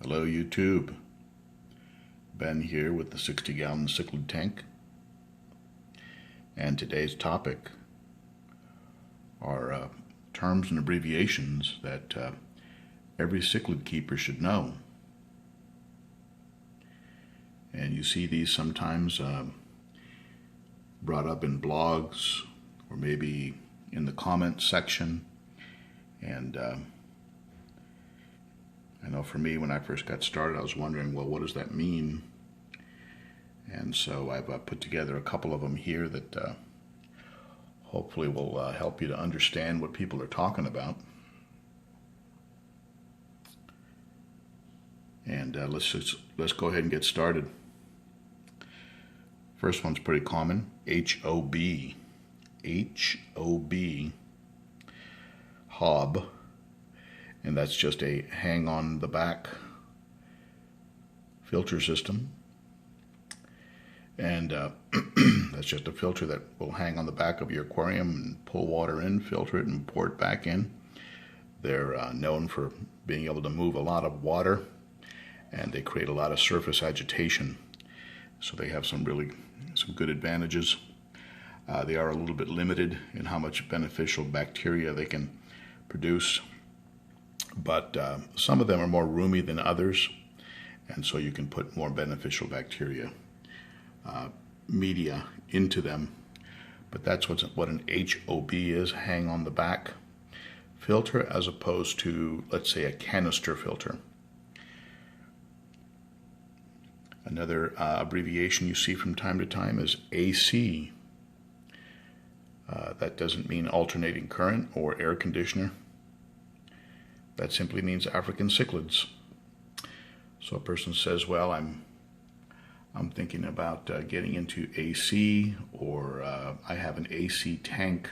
Hello YouTube, Ben here with the 60-gallon cichlid tank, and today's topic are terms and abbreviations that every cichlid keeper should know. And you see these sometimes brought up in blogs or maybe in the comments section, and I know for me, when I first got started, I was wondering, well, what does that mean? And so I've put together a couple of them here that hopefully will help you to understand what people are talking about. And let's go ahead and get started. First one's pretty common, H-O-B. H-O-B, hob. And that's just a hang on the back filter system. And that's just a filter that will hang on the back of your aquarium and pull water in, filter it, and pour it back in. They're known for being able to move a lot of water, and they create a lot of surface agitation. So they have some good advantages. They are a little bit limited in how much beneficial bacteria they can produce. But some of them are more roomy than others, and so you can put more beneficial bacteria media into them. But that's what an HOB is, hang on the back filter, as opposed to, let's say, a canister filter. Another abbreviation you see from time to time is AC. That doesn't mean alternating current or air conditioner. That simply means African cichlids. So a person says, well, I'm thinking about getting into AC, or I have an AC tank.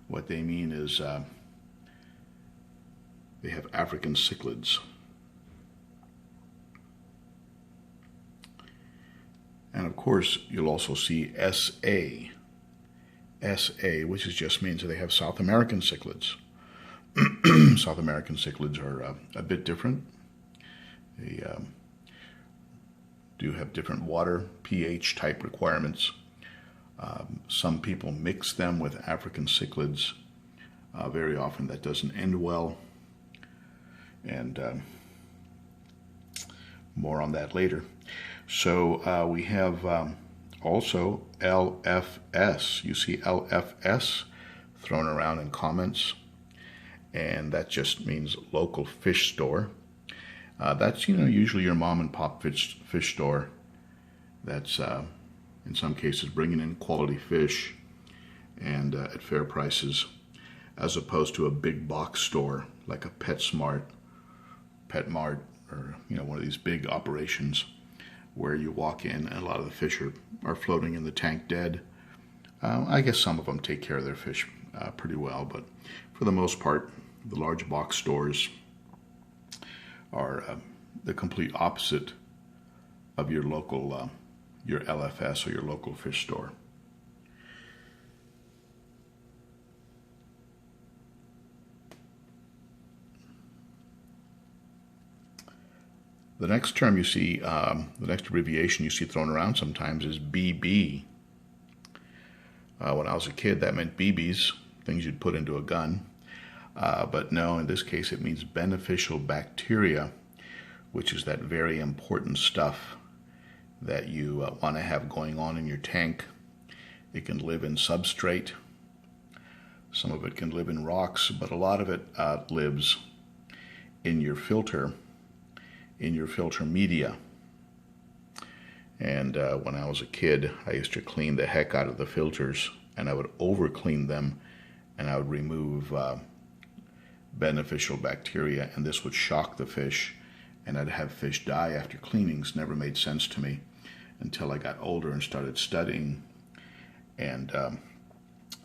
What they mean is they have African cichlids. And of course, you'll also see SA. SA, which just means that they have South American cichlids. South American cichlids are a bit different. They do have different water pH type requirements. Some people mix them with African cichlids. Very often that doesn't end well. And more on that later. So we have also LFS. You see LFS thrown around in comments. And that just means local fish store. That's usually your mom and pop fish store. That's in some cases bringing in quality fish and at fair prices, as opposed to a big box store like a PetSmart, PetMart, or one of these big operations where you walk in and a lot of the fish are floating in the tank dead. I guess some of them take care of their fish pretty well, but for the most part, the large box stores are the complete opposite of your local, your LFS or your local fish store. The next term you see, the next abbreviation you see thrown around sometimes is BB. When I was a kid, that meant BBs, things you'd put into a gun. But no, in this case it means beneficial bacteria, which is that very important stuff that you want to have going on in your tank. It can live in substrate. Some of it can live in rocks, but a lot of it lives in your filter media. And when I was a kid, I used to clean the heck out of the filters, and I would over clean them, and I would remove beneficial bacteria, and this would shock the fish, and I'd have fish die after cleanings. Never made sense to me until I got older and started studying. And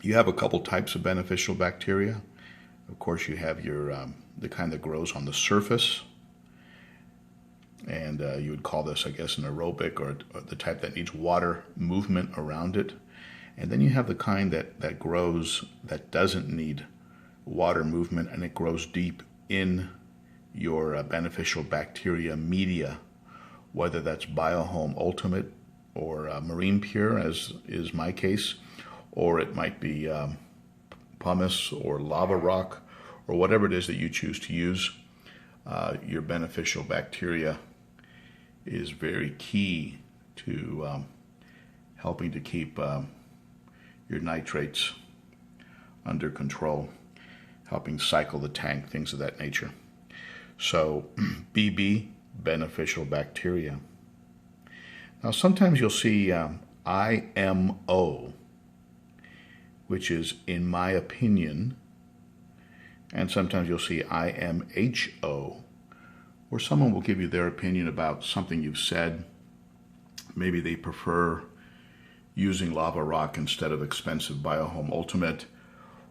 you have a couple types of beneficial bacteria. Of course, you have your the kind that grows on the surface, and you would call this, I guess, an aerobic, or the type that needs water movement around it. And then you have the kind that grows that doesn't need water movement, and it grows deep in your beneficial bacteria media, whether that's Biohome Ultimate or Marine Pure, as is my case, or it might be pumice or lava rock, or whatever it is that you choose to use. Your beneficial bacteria is very key to helping to keep your nitrates under control, helping cycle the tank, things of that nature. So BB, beneficial bacteria. Now sometimes you'll see IMO, which is in my opinion, and sometimes you'll see IMHO, where someone will give you their opinion about something you've said. Maybe they prefer using lava rock instead of expensive Biohome Ultimate,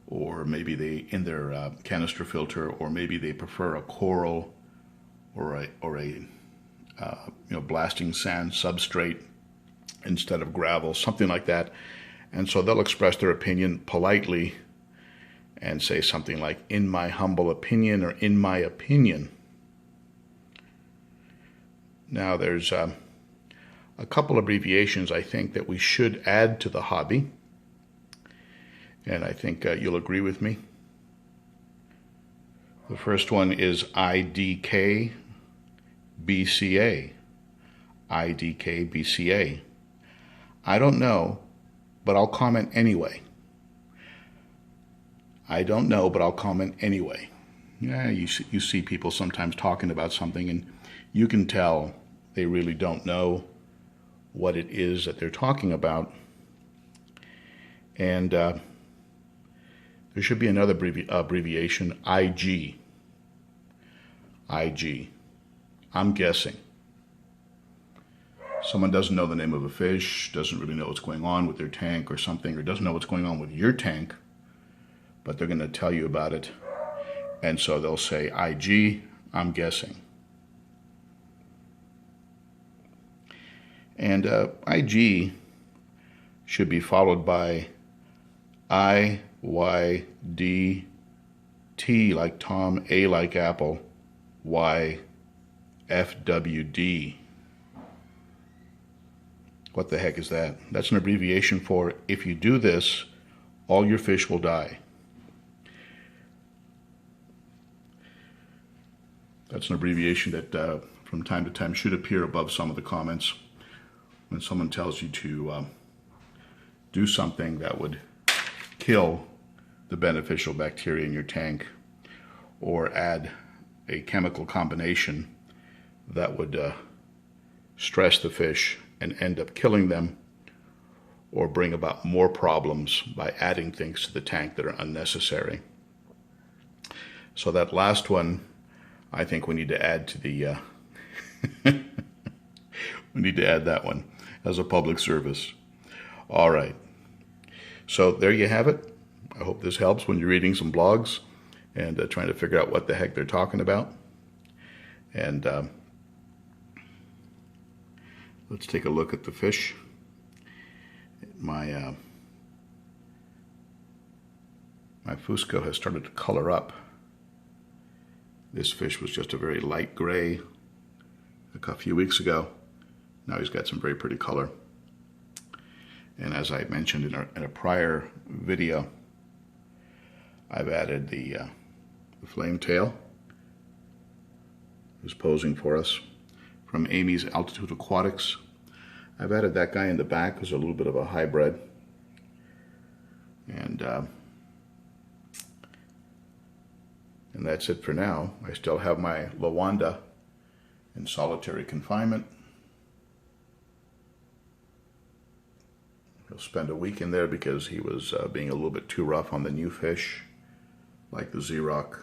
or maybe they, in their canister filter, or maybe they prefer a coral or a blasting sand substrate instead of gravel, something like that. And so they'll express their opinion politely and say something like, in my humble opinion, or in my opinion. Now there's a couple abbreviations I think that we should add to the hobby, and I think you'll agree with me. The first one is IDK BCA. IDK BCA. I don't know, but I'll comment anyway. I don't know, but I'll comment anyway. Yeah, you see people sometimes talking about something, and you can tell they really don't know what it is that they're talking about. And there should be another abbreviation, IG. IG. I'm guessing. Someone doesn't know the name of a fish, doesn't really know what's going on with their tank or something, or doesn't know what's going on with your tank, but they're going to tell you about it. And so they'll say, IG, I'm guessing. And IG should be followed by IYDT like Tom, A like Apple, YFWD. What the heck is that? That's an abbreviation for, if you do this, all your fish will die. That's an abbreviation that from time to time should appear above some of the comments when someone tells you to do something that would kill the beneficial bacteria in your tank, or add a chemical combination that would stress the fish and end up killing them, or bring about more problems by adding things to the tank that are unnecessary. So that last one, I think we need to add to the we need to add that one as a public service. All right. So there you have it. I hope this helps when you're reading some blogs and trying to figure out what the heck they're talking about. And let's take a look at the fish. My Fusco has started to color up. This fish was just a very light gray a few weeks ago. Now he's got some very pretty color. And as I mentioned in a prior video, I've added the flame tail, who's posing for us, from Amy's Altitude Aquatics. I've added that guy in the back, who's a little bit of a hybrid. And that's it for now. I still have my Lawanda in solitary confinement. He'll spend a week in there because he was being a little bit too rough on the new fish, like the Xerox.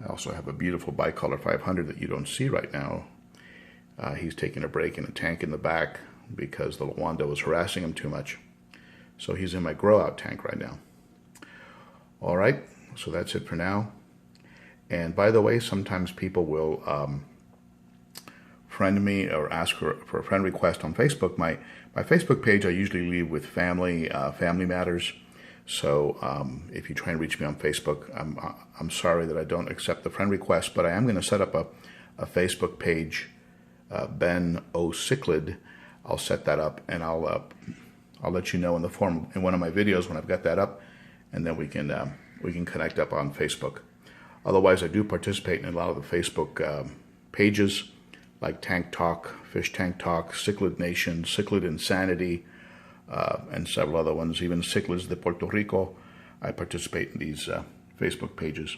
I also have a beautiful bicolor 500 that you don't see right now. He's taking a break in a tank in the back because the Lawanda was harassing him too much. So he's in my grow out tank right now. All right, so that's it for now. And by the way, sometimes people will friend me or ask for a friend request on Facebook. My Facebook page I usually leave with family matters. So if you try and reach me on Facebook, I'm sorry that I don't accept the friend request, but I am going to set up a Facebook page, Ben O. Cichlid. I'll set that up, and I'll let you know in one of my videos when I've got that up, and then we can connect up on Facebook. Otherwise, I do participate in a lot of the Facebook pages, like Tank Talk, Fish Tank Talk, Cichlid Nation, Cichlid Insanity, and several other ones, even Cichlids de Puerto Rico. I participate in these Facebook pages.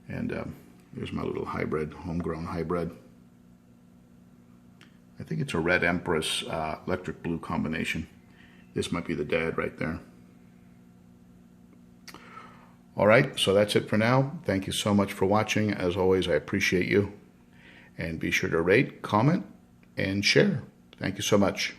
And here's my little hybrid, homegrown hybrid. I think it's a Red Empress electric blue combination. This might be the dad right there. All right, so that's it for now. Thank you so much for watching. As always, I appreciate you. And be sure to rate, comment, and share. Thank you so much.